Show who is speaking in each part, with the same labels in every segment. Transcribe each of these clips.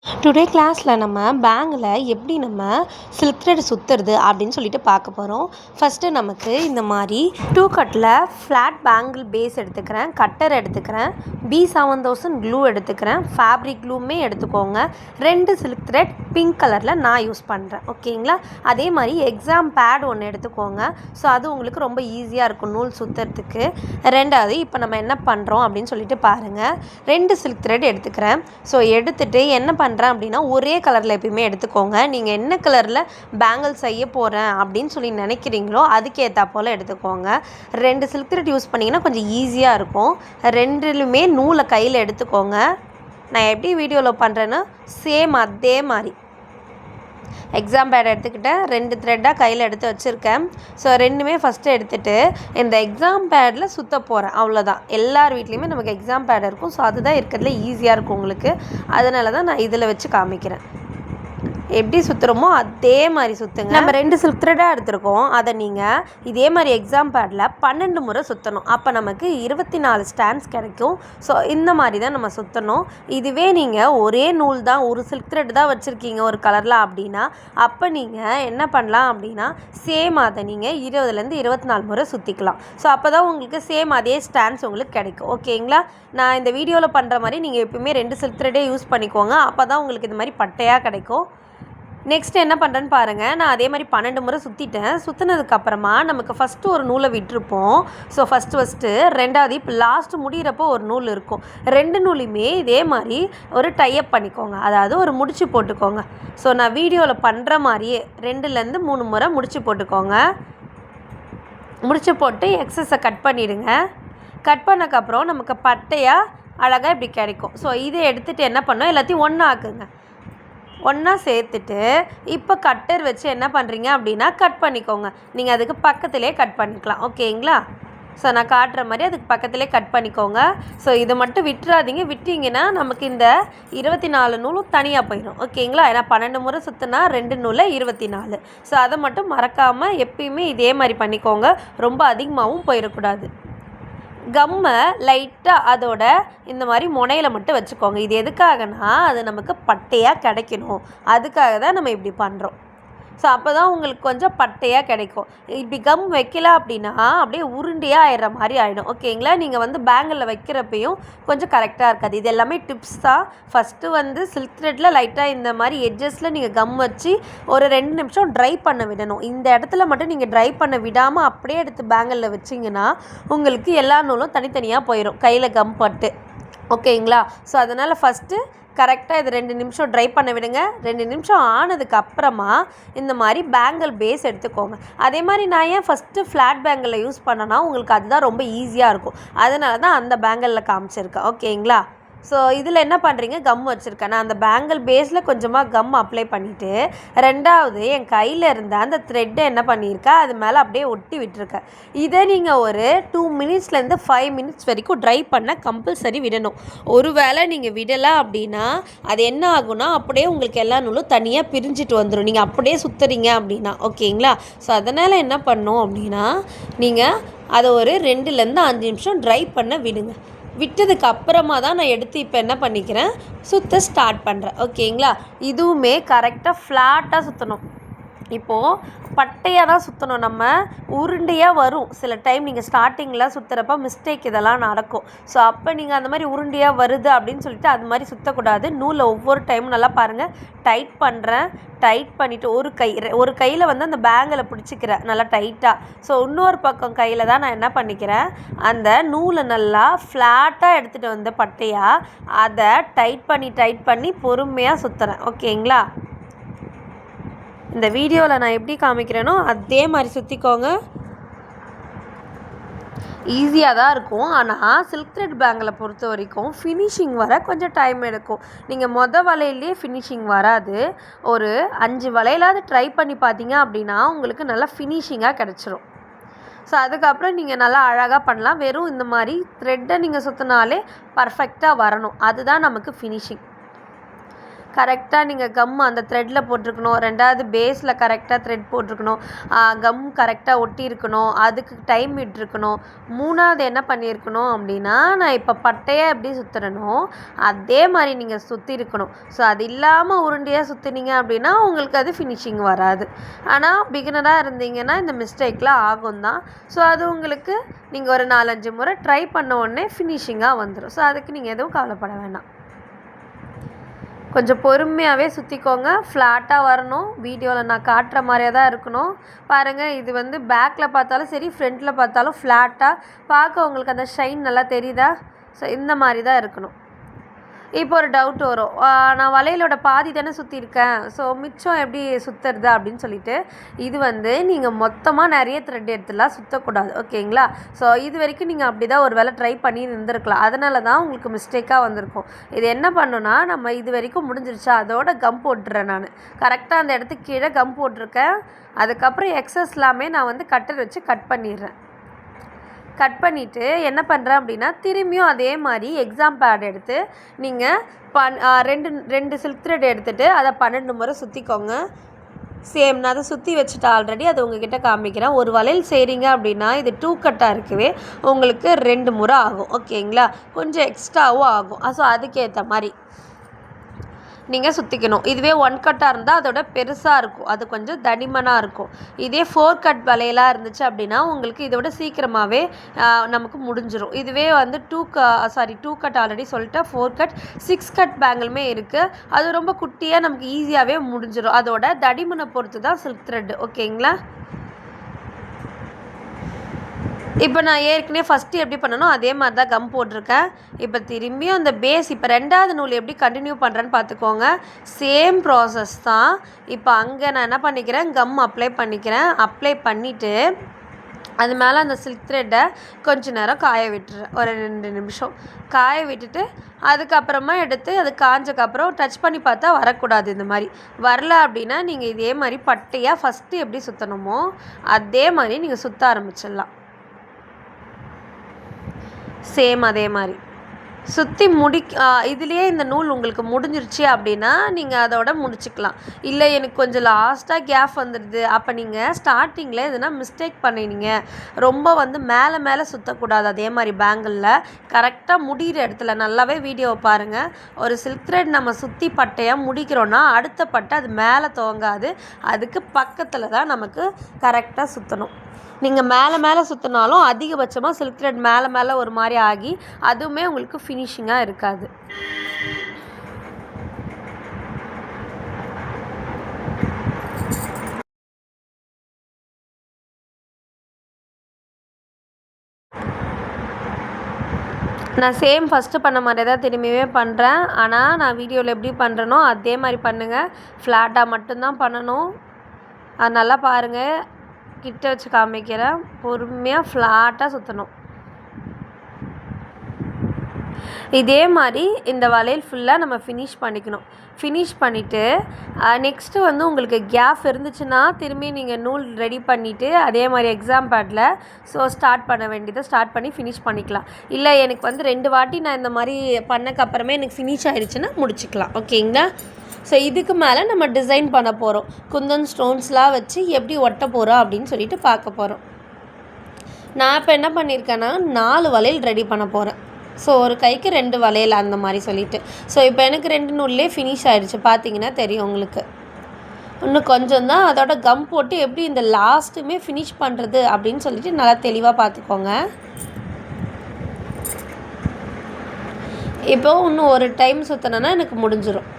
Speaker 1: Today கிளாஸில் நம்ம பேங்கில் எப்படி நம்ம சில்க் த்ரெட் சுற்றுறது அப்படின்னு சொல்லிட்டு பார்க்க போகிறோம். ஃபஸ்ட்டு நமக்கு இந்த மாதிரி 2 கட்டில் ஃப்ளாட் பேங்கிள் பேஸ் எடுத்துக்கிறேன், கட்டர் எடுத்துக்கிறேன், B7000 க்ளூ எடுத்துக்கிறேன், ஃபேப்ரிக் க்ளூமே எடுத்துக்கோங்க. 2 சில்க் த்ரெட் பிங்க் கலரில் நான் யூஸ் பண்ணுறேன். ஓகேங்களா? அதே மாதிரி எக்ஸாம் பேட் ஒன்று எடுத்துக்கோங்க. ஸோ அது உங்களுக்கு ரொம்ப ஈஸியாக இருக்கும் நூல் சுற்றுறதுக்கு. ரெண்டாவது இப்போ நம்ம என்ன பண்ணுறோம் அப்படின்னு சொல்லிட்டு பாருங்கள். 2 சில்க் த்ரெட் எடுத்துக்கிறேன். ஸோ எடுத்துகிட்டு என்ன பண்ணுறேன் அப்படின்னா ஒரே கலரில் எப்பயுமே எடுத்துக்கோங்க. நீங்கள் என்ன கலரில் பேங்கிள் செய்ய போகிறேன் அப்படின்னு சொல்லி நினைக்கிறீங்களோ அதுக்கேற்றா போல் எடுத்துக்கோங்க. 2 சில்க் த்ரெட் யூஸ் பண்ணிங்கன்னா கொஞ்சம் ஈஸியாக இருக்கும். 2லுமே நூலை கையில் எடுத்துக்கோங்க. நான் எப்படி வீடியோவில் பண்ணுறேன்னா சேம் அதே மாதிரி எக்ஸாம் பேட் எடுத்துக்கிட்டேன், 2 த்ரெட்டாக கையில் எடுத்து வச்சுருக்கேன். ஸோ 2மே ஃபஸ்ட்டு எடுத்துகிட்டு இந்த எக்ஸாம் பேடில் சுற்ற போகிறேன். அவ்வளோதான். எல்லார் வீட்லேயுமே நமக்கு எக்ஸாம் பேட் இருக்கும். ஸோ அதுதான் இருக்கிறதுல ஈஸியாக இருக்கும் உங்களுக்கு. அதனால தான் நான் இதில் வச்சு காமிக்கிறேன். எப்படி சுற்றுறோமோ அதே மாதிரி சுற்றுங்க. நம்ம 2 சில்க் த்ரெட்டாக எடுத்துருக்கோம். அதை நீங்கள் இதே மாதிரி எக்ஸாம் பேடில் 12 முறை சுற்றணும். அப்போ நமக்கு 24 ஸ்டாண்ட்ஸ் கிடைக்கும். ஸோ இந்த மாதிரி தான் நம்ம சுற்றணும். இதுவே நீங்கள் ஒரே நூல் தான், ஒரு சில்க் த்ரெட் தான் வச்சுருக்கீங்க ஒரு கலரில் அப்படின்னா, அப்போ நீங்கள் என்ன பண்ணலாம் அப்படின்னா சேம் அதை நீங்கள் 20லேருந்து 24 முறை சுற்றிக்கலாம். ஸோ அப்போ தான் உங்களுக்கு சேம் அதே ஸ்டாண்ட்ஸ் உங்களுக்கு கிடைக்கும். ஓகேங்களா? நான் இந்த வீடியோவில் பண்ணுற மாதிரி நீங்கள் எப்பவுமே 2 சில்க் த்ரெட்டே யூஸ் பண்ணிக்கோங்க. அப்போ தான் உங்களுக்கு இந்த மாதிரி பட்டையாக கிடைக்கும். நெக்ஸ்ட் என்ன பண்ணுறேன்னு பாருங்கள். நான் அதே மாதிரி 12 முறை சுற்றிட்டேன். சுற்றினதுக்கப்புறமா நமக்கு ஃபஸ்ட்டு ஒரு நூலை விட்டுருப்போம். ஸோ ஃபஸ்ட்டு ரெண்டாவது இப்போ லாஸ்ட்டு முடிகிறப்போ ஒரு நூல் இருக்கும். 2 நூலையுமே இதே மாதிரி ஒரு டைப் பண்ணிக்கோங்க. அதாவது ஒரு முடிச்சு போட்டுக்கோங்க. ஸோ நான் வீடியோவில் பண்ணுற மாதிரியே 2லேருந்து 3 முறை முடிச்சு போட்டுக்கோங்க. முடிச்சு போட்டு எக்ஸஸை கட் பண்ணிவிடுங்க. கட் பண்ணக்கப்புறம் நமக்கு பட்டையாக அழகாக இப்படி கிடைக்கும். ஸோ இதை எடுத்துகிட்டு என்ன பண்ணோம், எல்லாத்தையும் ஒன்றா ஆக்குங்க. ஒன்றா சேர்த்துட்டு இப்போ கட்டர் வச்சு என்ன பண்ணுறீங்க அப்படின்னா கட் பண்ணிக்கோங்க. நீங்கள் அதுக்கு பக்கத்துலேயே கட் பண்ணிக்கலாம். ஓகேங்களா? ஸோ நான் காட்டுற மாதிரி அதுக்கு பக்கத்துலேயே கட் பண்ணிக்கோங்க. ஸோ இதை மட்டும் விட்டுறாதீங்க. விட்டிங்கன்னா நமக்கு இந்த 24 நூலும் தனியாக போயிடும். ஓகேங்களா? ஏன்னா 12 முறை சுற்றினா 2 நூலில் 24. ஸோ அதை மட்டும் மறக்காமல் எப்பயுமே இதே மாதிரி பண்ணிக்கோங்க. ரொம்ப அதிகமாகவும் போயிடக்கூடாது. கம்மை லைட்டாக அதோட இந்த மாதிரி முனையில் மட்டும் வச்சுக்கோங்க. இது எதுக்காகனா அது நமக்கு பட்டையாக கிடைக்கணும். அதுக்காக தான் நம்ம இப்படி பண்ணுறோம். ஸோ அப்போ தான் உங்களுக்கு கொஞ்சம் பட்டையாக கிடைக்கும். இப்படி கம் வைக்கல அப்படின்னா அப்படியே உருண்டையாக ஆயிடுற மாதிரி ஆகிடும். ஓகேங்களா? நீங்கள் பேங்கிளில் வைக்கிறப்பையும் கொஞ்சம் கரெக்டாக இருக்காது. இது எல்லாமே டிப்ஸ் தான். ஃபஸ்ட்டு சில்க் த்ரெட்டில் லைட்டாக இந்த மாதிரி எட்ஜஸில் நீங்கள் கம் வச்சு ஒரு 2 நிமிஷம் ட்ரை பண்ண விடணும். இந்த இடத்துல மட்டும் நீங்கள் ட்ரை பண்ண விடாமல் அப்படியே எடுத்து பேங்கிளில் வச்சிங்கன்னா உங்களுக்கு எல்லா நூலும் தனித்தனியாக போயிடும் கையில் கம் பட்டு. ஓகேங்களா? ஸோ அதனால் ஃபஸ்ட்டு கரெக்டாக இது 2 நிமிஷம் ட்ரை பண்ண விடுங்க. 2 நிமிஷம் ஆனதுக்கப்புறமா இந்த மாதிரி பேங்கிள் பேஸ் எடுத்துக்கோங்க. அதே மாதிரி நான் ஏன் ஃபஸ்ட்டு ஃப்ளாட் பேங்கிளில் யூஸ் பண்ணேன்னா உங்களுக்கு அதுதான் ரொம்ப ஈஸியாக இருக்கும். அதனால தான் அந்த பேங்கிளில் காமிச்சிருக்கேன். ஓகேங்களா? ஸோ இதில் என்ன பண்ணுறீங்க, கம் வச்சுருக்கேன். நான் அந்த பேங்கிள் பேஸில் கொஞ்சமாக கம் அப்ளை பண்ணிவிட்டு ரெண்டாவது என் கையில் இருந்த அந்த த்ரெட்டை என்ன பண்ணியிருக்கேன் அது மேலே அப்படியே ஒட்டி விட்டுருக்கேன். இதை நீங்கள் ஒரு 2 மினிட்ஸ்லேருந்து 5 மினிட்ஸ் வரைக்கும் ட்ரை பண்ண கம்பல்சரி விடணும். ஒரு வேளை நீங்கள் விடலாம் அப்படின்னா அது என்ன ஆகும்னா அப்படியே உங்களுக்கு எல்லா நூலும் தனியாக பிரிஞ்சுட்டு வந்துடும். நீங்கள் அப்படியே சுற்றுறீங்க அப்படின்னா. ஓகேங்களா? ஸோ அதனால் என்ன பண்ணணும் அப்படின்னா நீங்கள் அதை ஒரு 2லேருந்து 5 நிமிஷம் ட்ரை பண்ண விடுங்க. விட்டதுக்கு அப்புறமா தான் நான் எடுத்து இப்போ என்ன பண்ணிக்கிறேன், சுற்ற ஸ்டார்ட் பண்ணுறேன். ஓகேங்களா? இதுவுமே கரெக்டாக ஃப்ளாட்டாக சுற்றணும். இப்போது பட்டையாக தான் சுற்றணும். நம்ம உருண்டையாக வரும் சில டைம். நீங்கள் ஸ்டார்டிங்கில் சுற்றுறப்ப மிஸ்டேக் இதெல்லாம் நடக்கும். ஸோ அப்போ நீங்கள் அந்த மாதிரி உருண்டையாக வருது அப்படின்னு சொல்லிட்டு அது மாதிரி சுற்றக்கூடாது. நூலை ஒவ்வொரு டைமும் நல்லா பாருங்கள். டைட் பண்ணுறேன். டைட் பண்ணிவிட்டு ஒரு கையில் அந்த பேங்கில் பிடிச்சிக்கிறேன் நல்லா டைட்டாக. ஸோ இன்னொரு பக்கம் கையில் தான் நான் என்ன பண்ணிக்கிறேன், அந்த நூலை நல்லா ஃப்ளாட்டாக எடுத்துகிட்டு வந்த பட்டையாக அதை டைட் பண்ணி பொறுமையாக சுற்றுறேன். ஓகேங்களா? இந்த வீடியோவில் நான் எப்படி காமிக்கிறேனோ அதே மாதிரி சுற்றிக்கோங்க. ஈஸியாக தான் இருக்கும். ஆனால் சில்க் த்ரெட் பேங்கில் பொறுத்த வரைக்கும் ஃபினிஷிங் வர கொஞ்சம் டைம் எடுக்கும். நீங்கள் வலையிலே ஃபினிஷிங் வராது. ஒரு 5 வலையிலாவது ட்ரை பண்ணி பார்த்தீங்க அப்படின்னா உங்களுக்கு நல்லா ஃபினிஷிங்காக கிடச்சிரும். ஸோ அதுக்கப்புறம் நீங்கள் நல்லா அழகாக பண்ணலாம். வெறும் இந்த மாதிரி த்ரெட்டை நீங்கள் சுற்றினாலே பர்ஃபெக்டாக வரணும். அதுதான் நமக்கு ஃபினிஷிங். கரெக்டாக நீங்கள் கம் அந்த த்ரெட்டில் போட்டிருக்கணும். 2வது பேஸில் கரெக்டாக த்ரெட் போட்டிருக்கணும். கம் கரெக்டாக ஒட்டியிருக்கணும். அதுக்கு டைம் விட்டுருக்கணும். 3வது என்ன பண்ணியிருக்கணும் அப்படின்னா, நான் இப்போ பட்டையாக எப்படி சுற்றுறனோ அதே மாதிரி நீங்கள் சுற்றிருக்கணும். ஸோ அது இல்லாமல் உருண்டையாக சுற்றினீங்க அப்படின்னா உங்களுக்கு அது ஃபினிஷிங் வராது. ஆனால் பிகினராக இருந்தீங்கன்னா இந்த மிஸ்டேக்லாம் ஆகும் தான். ஸோ அது உங்களுக்கு நீங்கள் ஒரு 4-5 முறை ட்ரை பண்ண உடனே ஃபினிஷிங்காக வந்துடும். ஸோ அதுக்கு நீங்கள் எதுவும் கவலைப்பட வேண்டாம். கொஞ்சம் பொறுமையாகவே சுற்றிக்கோங்க. ஃப்ளாட்டாக வரணும். வீடியோவில் நான் காட்டுற மாதிரியே தான் இருக்கணும். பாருங்கள், இது வந்து பேக்கில் பார்த்தாலும் சரி, ஃப்ரண்ட்டில் பார்த்தாலும் ஃப்ளாட்டாக பார்க்க உங்களுக்கு அந்த ஷைன் நல்லா தெரியுதா? ஸோ இந்த மாதிரி தான் இருக்கணும். இப்போ ஒரு டவுட் வரும், நான் வளையலோட பாதி தானே சுற்றிருக்கேன், ஸோ மிச்சம் எப்படி சுற்றுறது அப்படின்னு சொல்லிட்டு. இது வந்து நீங்கள் மொத்தமாக நிறைய த்ரெட் எடுத்துலாம் சுற்றக்கூடாது, ஓகேங்களா? ஸோ இது வரைக்கும் நீங்கள் அப்படி தான் ஒரு வேளை ட்ரை பண்ணி இருந்திருக்கலாம். அதனால தான் உங்களுக்கு மிஸ்டேக்காக வந்திருக்கும். இது என்ன பண்ணுன்னா, நம்ம இது வரைக்கும் முடிஞ்சிருச்சா அதோட கம் போட்டுறேன். நான் கரெக்டாக அந்த இடத்துக்கு கீழே கம் போட்டிருக்கேன். அதுக்கப்புறம் எக்ஸஸ் எல்லாமே நான் வந்து கட்டர் வச்சு கட் பண்ணிடுறேன். கட் பண்ணிவிட்டு என்ன பண்ணுறேன் அப்படின்னா, திரும்பியும் அதே மாதிரி எக்ஸாம் பேட் எடுத்து நீங்கள் ரெண்டு சில்க் த்ரெட் எடுத்துகிட்டு அதை 12 முறை சுற்றிக்கோங்க. சேம் நான் அதை சுற்றி வச்சுட்டு ஆல்ரெடி அதை உங்ககிட்ட காமிக்கிறேன். ஒரு வளையல் செய்கிறீங்க அப்படின்னா இது 2 கட்டாக இருக்கவே உங்களுக்கு 2 முறை ஆகும், ஓகேங்களா? கொஞ்சம் எக்ஸ்ட்ராவும் ஆகும். ஸோ அதுக்கேற்ற மாதிரி நீங்கள் சுற்றிக்கணும். இதுவே 1 கட்டாக இருந்தால் அதோட பெருசாக இருக்கும், அது கொஞ்சம் தடிமனாக இருக்கும். இதே 4 கட் வளையலாக இருந்துச்சு அப்படின்னா உங்களுக்கு இதோட சீக்கிரமாகவே நமக்கு முடிஞ்சிடும். இதுவே வந்து 2 கட் ஆல்ரெடி சொல்லிட்டேன். 4 கட் 6 கட் பேங்கிளுமே இருக்குது. அது ரொம்ப குட்டியாக நமக்கு ஈஸியாகவே முடிஞ்சிடும். அதோட தடிமனை பொறுத்து தான் சில்க் த்ரெட், ஓகேங்களா? இப்போ நான் ஏற்கனவே ஃபஸ்ட்டு எப்படி பண்ணணும் அதே மாதிரி தான் கம் போட்டிருக்கேன். இப்போ திரும்பியும் அந்த பேஸ் இப்போ 2வது நூல் எப்படி கண்டினியூ பண்ணுறேன்னு பார்த்துக்கோங்க. சேம் ப்ராசஸ் தான். இப்போ அங்கே நான் என்ன பண்ணிக்கிறேன், கம் அப்ளை பண்ணிக்கிறேன். அப்ளை பண்ணிவிட்டு அது மேலே அந்த சில்க் த்ரெட்டை கொஞ்சம் நேரம் காய விட்டுறேன். ஒரு 2 நிமிஷம் காய விட்டுட்டு அதுக்கப்புறமா எடுத்து அது காஞ்சக்கப்புறம் டச் பண்ணி பார்த்தா வரக்கூடாது. இந்த மாதிரி வரல அப்படின்னா நீங்கள் இதே மாதிரி பட்டையாக ஃபஸ்ட்டு எப்படி சுற்றணுமோ அதே மாதிரி நீங்கள் சுற்ற ஆரம்பிச்சிடலாம். சேம் அதே மாதிரி சுற்றி இதுலேயே இந்த நூல் உங்களுக்கு முடிஞ்சிருச்சு அப்படின்னா நீங்கள் அதோட முடிச்சுக்கலாம். இல்லை எனக்கு கொஞ்சம் லாஸ்ட்டாக கேப் வந்துடுது, அப்போ நீங்கள் ஸ்டார்டிங்கில் எதுனா மிஸ்டேக் பண்ணினீங்க, ரொம்ப வந்து மேலே சுற்றக்கூடாது. அதே மாதிரி பேங்கிளில் கரெக்டாக முடிகிற இடத்துல நல்லாவே வீடியோவை பாருங்கள். ஒரு சில்க் த்ரெட் நம்ம சுற்றி பட்டையாக முடிக்கிறோன்னா அடுத்த பட்டை அது மேலே துவங்காது, அதுக்கு பக்கத்தில் தான் நமக்கு கரெக்டாக சுற்றணும். நீங்கள் மேலே சுற்றினாலும் அதிகபட்சமாக சில்க் த்ரெட் மேலே ஒரு மாதிரி ஆகி அதுவுமே உங்களுக்கு ஃபினிஷிங்காக இருக்காது. நான் சேம் ஃபஸ்ட்டு பண்ண மாதிரி தான் திரும்பியுமே பண்ணுறேன். ஆனால் நான் வீடியோவில் எப்படி பண்ணுறேனோ அதே மாதிரி பண்ணுங்கள். ஃப்ளாட்டாக மட்டும்தான் பண்ணணும். அது நல்லா பாருங்கள், கிட்ட வச்சு காமிக்கிறேன். பொறுமையாக ஃப்ளாட்டாக சுற்றணும். இதே மாதிரி இந்த வளையல் ஃபுல்லாக நம்ம ஃபினிஷ் பண்ணிக்கணும். ஃபினிஷ் பண்ணிவிட்டு நெக்ஸ்ட்டு வந்து உங்களுக்கு கேப் இருந்துச்சுன்னா திரும்பி நீங்கள் நூல் ரெடி பண்ணிவிட்டு அதே மாதிரி எக்ஸாம் பேடில் ஸ்டார்ட் பண்ண வேண்டியதை ஸ்டார்ட் பண்ணி ஃபினிஷ் பண்ணிக்கலாம். இல்லை எனக்கு வந்து 2 வாட்டி நான் இந்த மாதிரி பண்ணக்கப்புறமே எனக்கு ஃபினிஷ் ஆகிடுச்சுன்னா முடிச்சுக்கலாம், ஓகேங்களா? ஸோ இதுக்கு மேலே நம்ம டிசைன் பண்ண போகிறோம். குந்தன் ஸ்டோன்ஸ்லாம் வச்சு எப்படி ஒட்ட போகிறோம் அப்படின்னு சொல்லிட்டு பார்க்க போகிறோம். நான் இப்போ என்ன பண்ணியிருக்கேன்னா 4 வளையல் ரெடி பண்ண போகிறேன். ஸோ ஒரு கைக்கு 2 வளையல் அந்த மாதிரி சொல்லிவிட்டு. ஸோ இப்போ எனக்கு 2 நூல்லே ஃபினிஷ் ஆகிடுச்சு, பார்த்தீங்கன்னா தெரியும் உங்களுக்கு. இன்னும் கொஞ்சம் தான், அதோட கம் போட்டு எப்படி இந்த லாஸ்ட்டுமே ஃபினிஷ் பண்ணுறது அப்படின்னு சொல்லிட்டு நல்லா தெளிவாக பார்த்துக்கோங்க. இப்போது இன்னும் ஒரு டைம் சுற்றினேன்னா எனக்கு முடிஞ்சிடும்.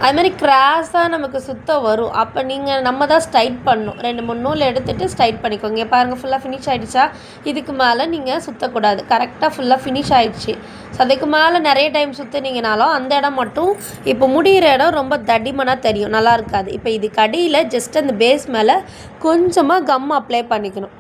Speaker 1: அதுமாதிரி கிராஸாக நமக்கு சுத்த வரும். அப்போ நம்ம தான் ஸ்ட்ரைட் பண்ணணும். 2-3 நூல் எடுத்துகிட்டு ஸ்ட்ரைட் பண்ணிக்கோங்க. இங்கே பாருங்கள், ஃபுல்லாக ஃபினிஷ் ஆகிடுச்சா? இதுக்கு மேலே நீங்கள் சுற்றக்கூடாது. கரெக்டாக ஃபுல்லாக ஃபினிஷ் ஆகிடுச்சு. ஸோ அதுக்கு மேலே நிறைய டைம் சுற்றினீங்கனாலும் அந்த இடம் மட்டும் இப்போ முடிகிற இடம் ரொம்ப தடிமனாக தெரியும், நல்லா இருக்காது. இப்போ இதுக்கு அடியில் ஜஸ்ட் அந்த பேஸ் மேலே கொஞ்சமாக கம் அப்ளை பண்ணிக்கணும்.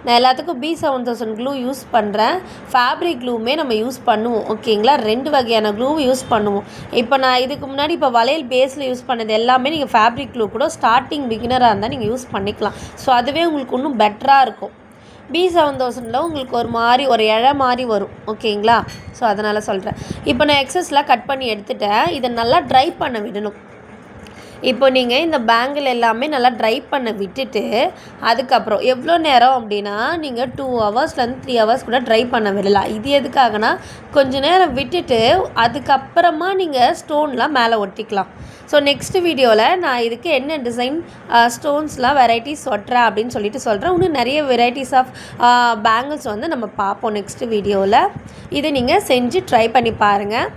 Speaker 1: நான் எல்லாத்துக்கும் B7000 க்ளூ யூஸ் பண்ணுறேன். ஃபேப்ரிக் க்ளூவுமே நம்ம யூஸ் பண்ணுவோம், ஓகேங்களா? 2 வகையான க்ளூவும் யூஸ் பண்ணுவோம். இப்போ நான் இதுக்கு முன்னாடி இப்போ வளையல் பேஸில் யூஸ் பண்ணது எல்லாமே நீங்கள் ஃபேப்ரிக் க்ளூ கூட ஸ்டார்டிங் பிகினராக இருந்தால் நீங்கள் யூஸ் பண்ணிக்கலாம். ஸோ அதுவே உங்களுக்கு இன்னும் பெட்டராக இருக்கும். B7000ல உங்களுக்கு ஒரு மாதிரி ஒரு இழை மாதிரி வரும். ஓகேங்களா? ஸோ அதனால் சொல்கிறேன். இப்போ நான் எக்ஸஸ்லாம் கட் பண்ணி எடுத்துட்டேன். இதை நல்லா ட்ரை பண்ண விடணும். இப்போ நீங்கள் இந்த பேங்கிள் எல்லாமே நல்லா ட்ரை பண்ண விட்டுட்டு, அதுக்கப்புறம் எவ்வளோ நேரம் அப்படின்னா, நீங்கள் 2 ஹவர்ஸ்லேருந்து 3 ஹவர்ஸ் கூட ட்ரை பண்ண விடலாம். இது எதுக்காகனா, கொஞ்ச நேரம் விட்டுட்டு, அதுக்கப்புறமா நீங்கள் ஸ்டோன்லாம் மேலே ஒட்டிக்கலாம். ஸோ நெக்ஸ்ட் வீடியோவில் நான் இதுக்கு என்ன டிசைன் ஸ்டோன்ஸ்லாம் வெரைட்டிஸ் ஒட்டுறேன் அப்படின்னு சொல்லிட்டு சொல்கிறேன். இன்னும் நிறைய வெரைட்டிஸ் ஆஃப் பேங்கிள்ஸ் வந்து நம்ம பார்ப்போம் நெக்ஸ்ட் வீடியோவில். இதை நீங்கள் செஞ்சு ட்ரை பண்ணி பாருங்கள்.